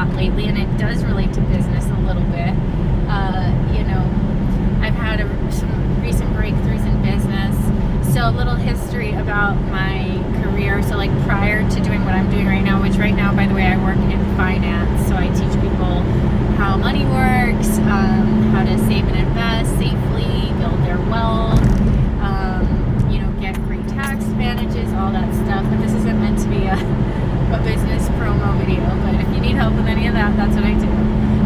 lot lately, and it does relate to business a little bit. I've had some recent breakthroughs in business. So a little history about my career. So like prior to doing what I'm doing right now, which right now, by the way, I work in finance. So I teach people how money works, how to save and invest safely, build their wealth, get great tax advantages, all that stuff. But this isn't meant to be a business promo video. But if you need help with any of that, that's what I do.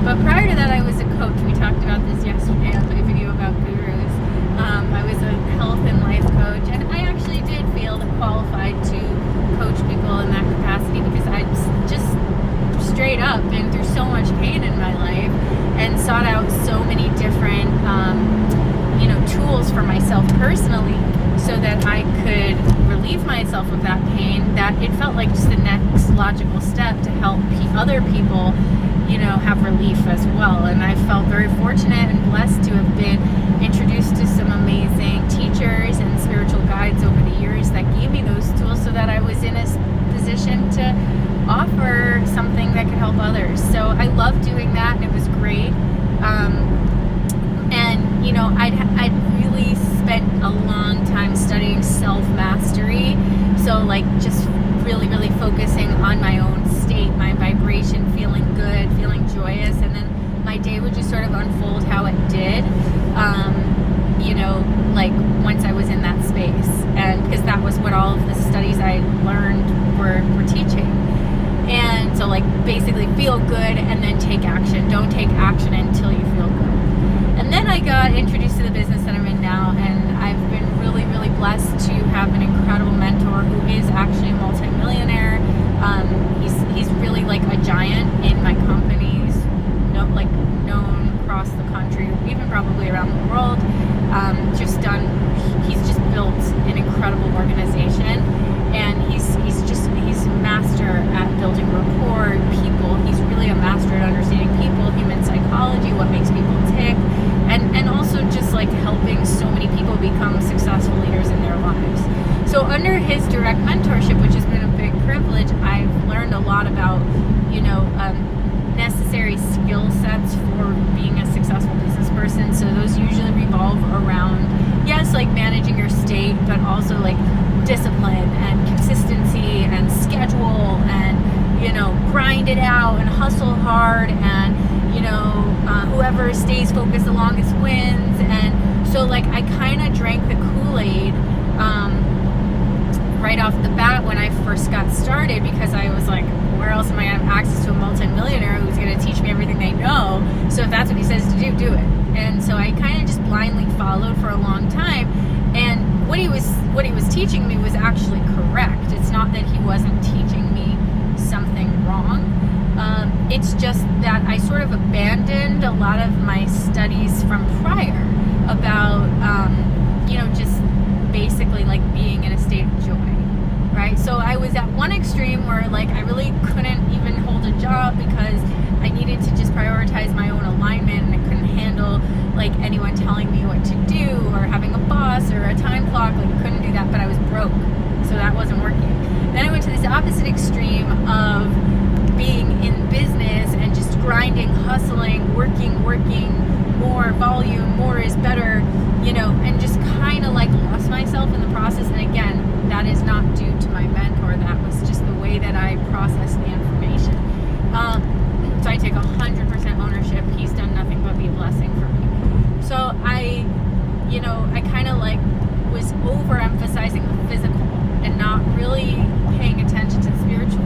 But prior to that, I was a coach. We talked about this yesterday on my video about gurus. I was a health and life coach, and I actually did feel qualified to coach people in that capacity because I just straight up been through so much pain in my life and sought out so many different tools for myself personally so that I could relieve myself of that pain, that it felt like just the next logical step to help other people have relief as well. And I felt very fortunate and blessed to have been introduced to some amazing teachers and spiritual guides over the years that gave me those tools so that I was in a position to offer something that could help others. So I love doing that, and it was great. I'd really spent a long time studying self-mastery. So like just really, really focusing on my own state, my vibration, feeling good, feeling joyous, and then my day would just sort of unfold how it did, like once I was in that space. And because that was what all of the studies I learned were teaching. And so like basically feel good and then take action. Don't take action until you feel good. And then I got introduced to the business that I'm in now, and I've been really, really blessed to have an incredible mentor who is actually a multimillionaire. He's really like a giant in my company. He's known across the country, even probably around the world. He's just built an incredible organization, and he's a master at building rapport, people. He's really a master at understanding people, human psychology, what makes people tick, and also just like helping so many people become successful leaders in their lives. So under his direct mentorship, which has been a big privilege, I've learned a lot about, necessary skill sets for being a successful business person. So those usually revolve around, yes, like managing your state, but also like discipline and consistency and schedule and, grind it out and hustle hard and, whoever stays focused the longest wins. And so like I kind of drank the Kool-Aid right off the bat when I first got started, because I was like, where else am I going to have access to a multimillionaire who's going to teach me everything they know? So if that's what he says to do, do it. And so I kind of just blindly followed for a long time. And what he was teaching me was actually correct. It's not that he wasn't teaching me something wrong. It's just that I sort of abandoned a lot of my studies from prior about, just basically like being in a state of joy. Right? So I was at one extreme where like I really couldn't even hold a job because I needed to just prioritize my own alignment, and I couldn't handle like anyone telling me what to do or having a boss or a time clock. Like I couldn't do that, but I was broke. So that wasn't working. Then I went to this opposite extreme of being in business and just grinding, hustling, working, more volume, more is better, and just kind of like lost myself in the process. And again, that is not due to my mentor. That was just the way that I processed the information. So I take 100% ownership. He's done nothing but be a blessing for me. So I kind of like was overemphasizing the physical and not really paying attention to the spiritual.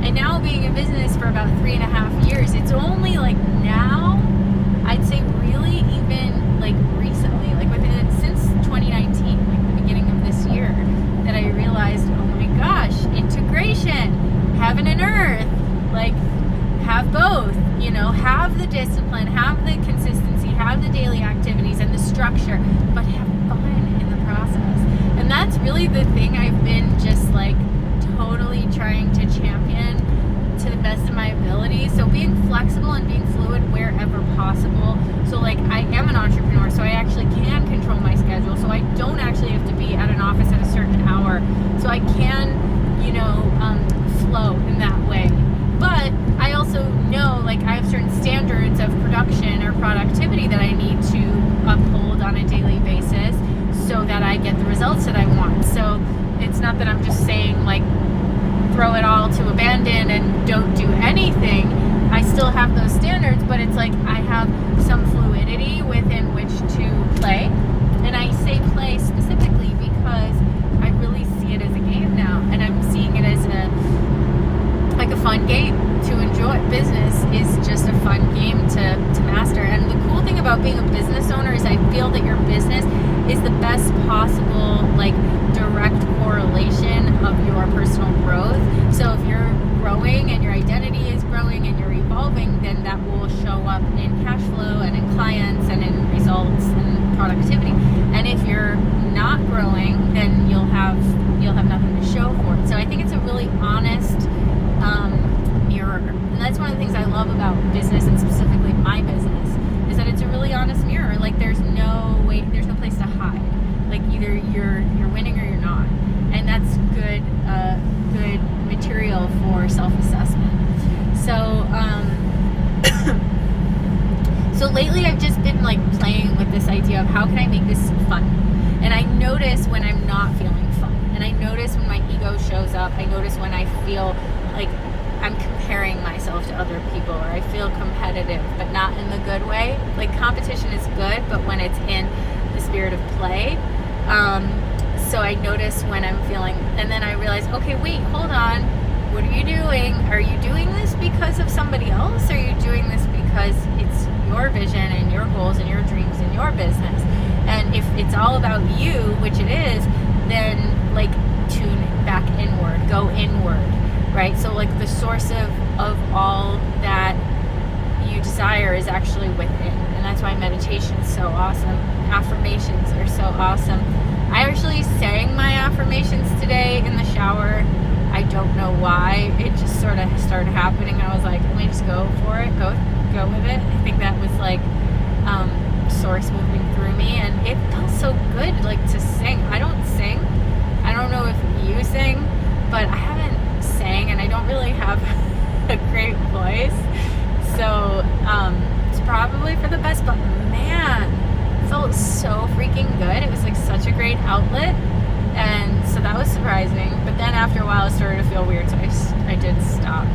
And now being in business for about 3.5 years, it's only like now, I'd say really even like recently, like since 2019, like the beginning of this year, that I realized, oh my gosh, integration, heaven and earth, like have both, have the discipline, have the consistency, have the daily activities and the structure, but have fun in the process. And that's really the thing I've been just like totally trying to champion to the best of my ability. So being flexible and being fluid wherever possible. So like I am an entrepreneur, so I actually can control my schedule. So I don't actually have to be at an office at a certain hour. So I can, flow in that way. But I also know production or productivity that I need to uphold on a daily basis so that I get the results that I want. So it's not that I'm just saying like throw it all to abandon and don't do anything. I still have those standards, but it's like I have some fluidity within which to play. And I say play specifically because I really see it as a game now, and I'm seeing it as a fun game to enjoy. Business is just a fun game to master. And the cool thing about being a business owner is I feel that your business is the best possible like direct correlation of your personal growth. So if you're growing and your identity is growing and you're evolving, then that will show up in cash flow and in clients and in results and productivity. And if you're not growing, then you'll have nothing to show for it. So I think it's a really honest mirror. And that's one of the things I love about business, and specifically my business, is that it's a really honest mirror. Like there's no place to hide. Like either you're winning or you're not. And that's good material for self-assessment. So lately I've just been like playing with this idea of how can I make this fun. And I notice when I'm not feeling fun. And I notice when my ego shows up. I notice when I feel like I'm comparing myself to other people, or I feel competitive, but not in the good way. Like competition is good, but when it's in the spirit of play. So I notice when I'm feeling, and then I realize, okay, wait, hold on. What are you doing? Are you doing this because of somebody else? Or are you doing this because it's your vision and your goals and your dreams and your business? And if it's all about you, which it is, then like tune back inward, go inward, right? So like the source of all that you desire is actually within. And that's why meditation is so awesome. Affirmations are so awesome. I actually sang my affirmations today in the shower. I don't know why. It just sort of started happening. I was like, let me just go for it. Go with it. I think that was like source moving through me, and it felt so good like to sing. I don't sing. I don't know if you sing, but I haven't sang, and I don't really have a great voice. So it's probably for the best, but man, it felt so freaking good. It was like such a great outlet. And so that was surprising. But then after a while, it started to feel weird, so I did stop.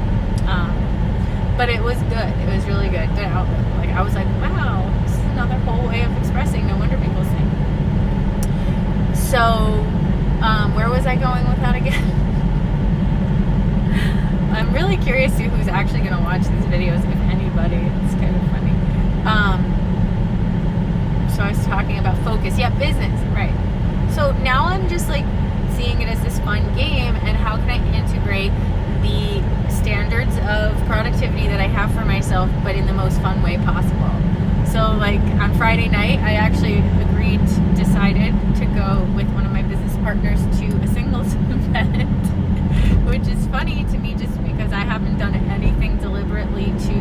But it was good. It was really good. Good outlet. Like I was like, wow, this is another whole way of expressing. No wonder people sing. So, where was I going with that again? I'm really curious to who's actually going to watch these videos, if anybody. It's kind of funny. So I was talking about focus. Yeah, business, right. So now I'm just like seeing it as this fun game, and how can I integrate the standards of productivity that I have for myself, but in the most fun way possible. So like on Friday night, I actually decided to go with one of my business partners to a singles event, which is funny to me just because I haven't done anything deliberately to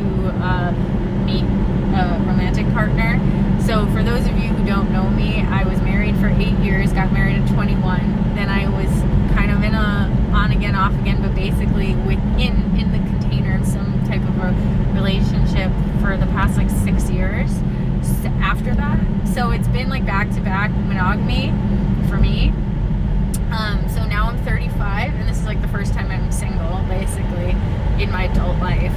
meet a romantic partner. So for those of you who don't know me, I was married for 8 years, got married at 21. Then I was kind of in a on again, off again, but basically in the container of some type of a relationship for the past like 6 years after that. So it's been like back-to-back monogamy for me. So now I'm 35, and this is like the first time I'm single, basically, in my adult life.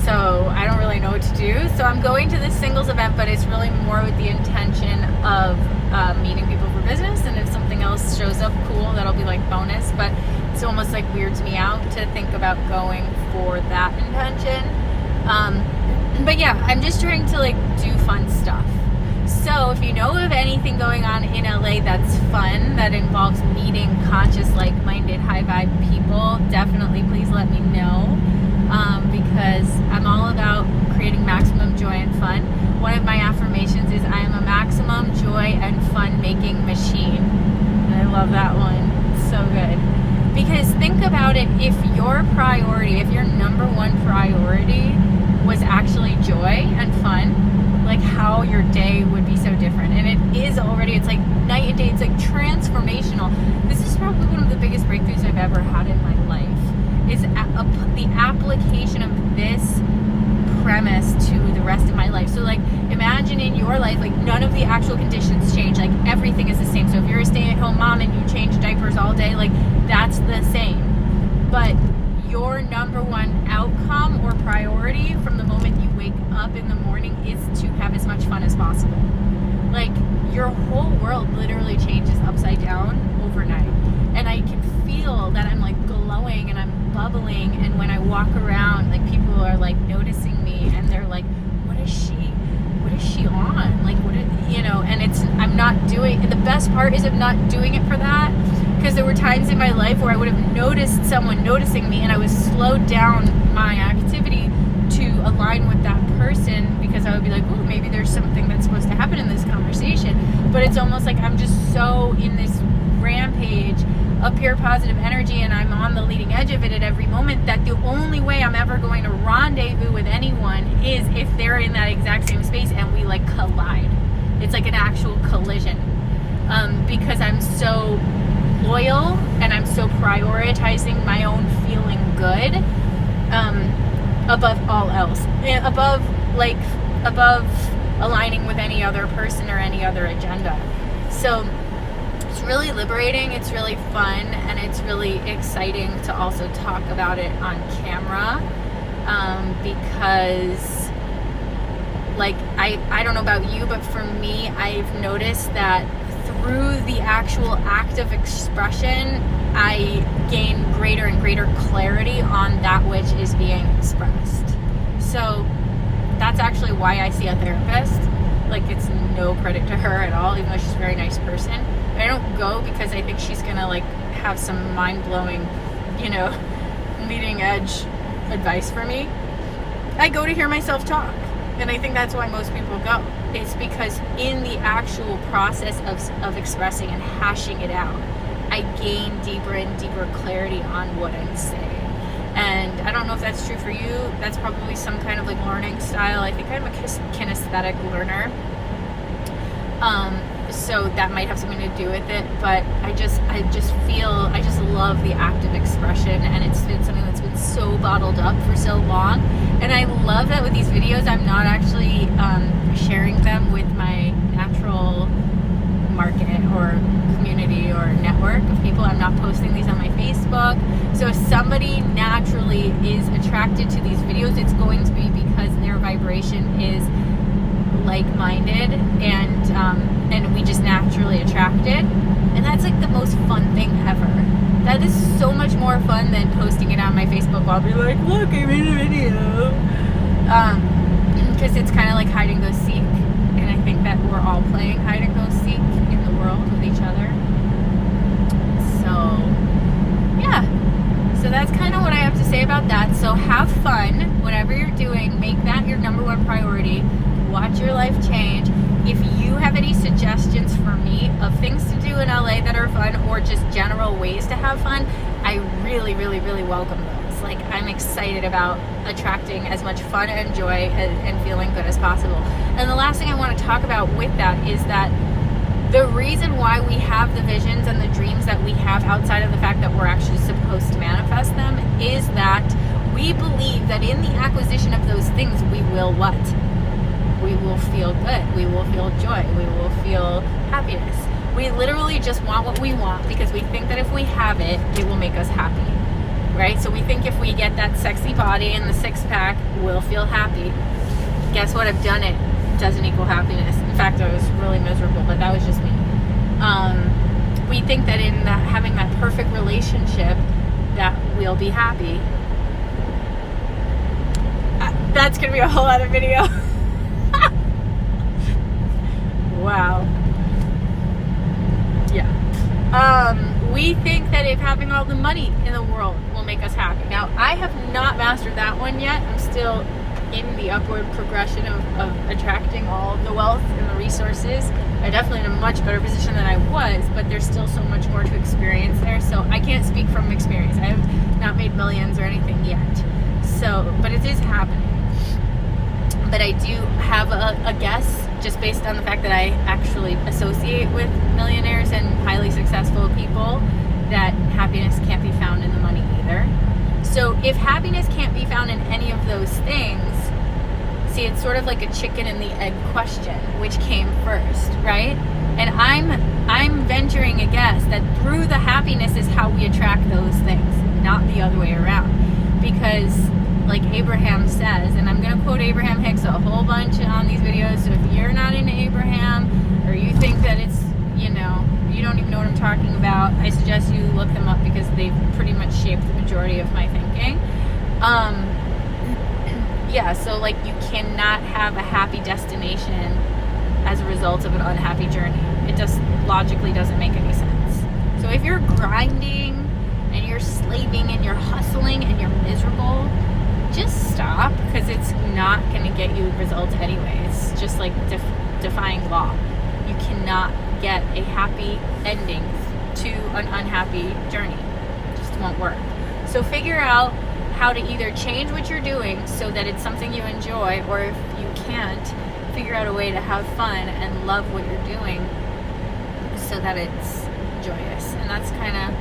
So I don't really know what to do. So I'm going to this singles event, but it's really more with the intention of meeting people for business. And if something else shows up, cool, that'll be like bonus. But it's almost like weirds me out to think about going for that intention. But yeah, I'm just trying to like do fun stuff. So if you know of anything going on in LA that's fun, that involves meeting conscious, like-minded, high-vibe people, definitely please let me know. Because I'm all about creating maximum joy and fun. One of my affirmations is I am a maximum joy and fun-making machine. And I love that one. It's so good. Because think about it, if your number one priority was actually joy and fun, like how your day would be so different. And it is already, it's like night and day, it's like transformational. This is probably one of the biggest breakthroughs I've ever had in my life, is the application of this premise to the rest of my life. life. So like imagine in your life, like none of the actual conditions change, like everything is the same. So if you're a stay-at-home mom and you change diapers all day, like that's the same. But your number one outcome or priority from the moment you wake up in the morning is to have as much fun as possible. Like your whole world literally changes upside down overnight. And I can feel that I'm like glowing and I'm bubbling, and when I walk around, like people are like noticing me and they're like, what is she on? Like and I'm not doing, the best part is I'm not doing it for that, because there were times in my life where I would have noticed someone noticing me and I was slowed down my activity to align with that person, because I would be like, oh, maybe there's something that's supposed to happen in this conversation. But it's almost like I'm just so in this rampage of pure positive energy, and I'm on the leading edge of it at every moment, that the only way I'm ever going to rendezvous with anyone is if they're in that exact same space and we like collide. It's like an actual collision, because I'm so loyal and I'm so prioritizing my own feeling good above all else, above aligning with any other person or any other agenda. So it's really liberating, it's really fun, and it's really exciting to also talk about it on camera, because like I don't know about you, but for me, I've noticed that through the actual act of expression, I gain greater and greater clarity on that which is being expressed. So that's actually why I see a therapist. Like, it's no credit to her at all, even though she's a very nice person. But I don't go because I think she's gonna like have some mind-blowing, leading edge advice for me. I go to hear myself talk, and I think that's why most people go. It's because in the actual process of expressing and hashing it out, I gain deeper and deeper clarity on what I'm saying. And I don't know if that's true for you. That's probably some kind of like learning style. I think I'm a kinesthetic learner. So that might have something to do with it, but I just love the act of expression, and it's been something that's been so bottled up for so long. And I love that with these videos, I'm not actually sharing them with my natural market or community or network of people. I'm not posting these on my Facebook. So if somebody naturally is attracted to these videos, it's going to be because their vibration is like-minded, and we just naturally attracted. And that's like the most fun thing ever. That is so much more fun than posting it on my Facebook. I'll be like, look, I made a video, because it's kind of like hide and go seek, and I think that we're all playing hide and go seek in the world with each other. So yeah, so that's kind of what I have to say about that. So have fun, whatever you're doing, make that your number one priority. Watch your life change. If you have any suggestions for me of things to do in LA that are fun, or just general ways to have fun, I really, really, really welcome those. Like, I'm excited about attracting as much fun and joy and feeling good as possible. And the last thing I want to talk about with that is that the reason why we have the visions and the dreams that we have, outside of the fact that we're actually supposed to manifest them, is that we believe that in the acquisition of those things, we will what? We will feel good. We will feel joy. We will feel happiness. We literally just want what we want because we think that if we have it, it will make us happy, right? So we think if we get that sexy body and the six-pack, we'll feel happy. Guess what? I've done it. It doesn't equal happiness. In fact, I was really miserable, but that was just me. We think that in having that perfect relationship, that we'll be happy. That's going to be a whole other video. Wow. Yeah. We think that if having all the money in the world will make us happy. Now, I have not mastered that one yet. I'm still in the upward progression of attracting all of the wealth and the resources. I'm definitely in a much better position than I was, but there's still so much more to experience there. So I can't speak from experience. I have not made millions or anything yet. So, but it is happening. But I do have a guess, just based on the fact that I actually associate with millionaires and highly successful people, that happiness can't be found in the money either. So if happiness can't be found in any of those things, See, it's sort of like a chicken and the egg question, which came first, right? And I'm venturing a guess that through the happiness is how we attract those things, not the other way around. Because like Abraham says, and I'm going to quote Abraham Hicks a whole bunch on these videos, so if you're not into Abraham, or you think that it's, you know, you don't even know what I'm talking about, I suggest you look them up because they've pretty much shaped the majority of my thinking. Yeah, so like you cannot have a happy destination as a result of an unhappy journey. It just logically doesn't make any sense. So if you're grinding and you're slaving and you're hustling and you're miserable, just stop, because it's not going to get you results anyway. It's just like defying law. You cannot get a happy ending to an unhappy journey. It just won't work. So figure out how to either change what you're doing so that it's something you enjoy, or if you can't, figure out a way to have fun and love what you're doing so that it's joyous. And that's kind of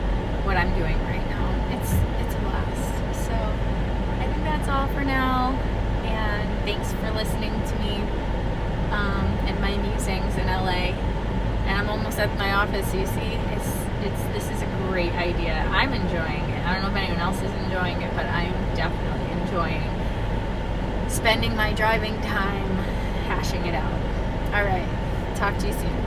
what I'm doing right now. It's a blast. So I think that's all for now, and thanks for listening to me and my musings in LA. And I'm almost at my office, so you see, this is a great idea. I'm enjoying it. I don't know if anyone else is enjoying it, but I'm definitely enjoying spending my driving time hashing it out. All right, talk to you soon.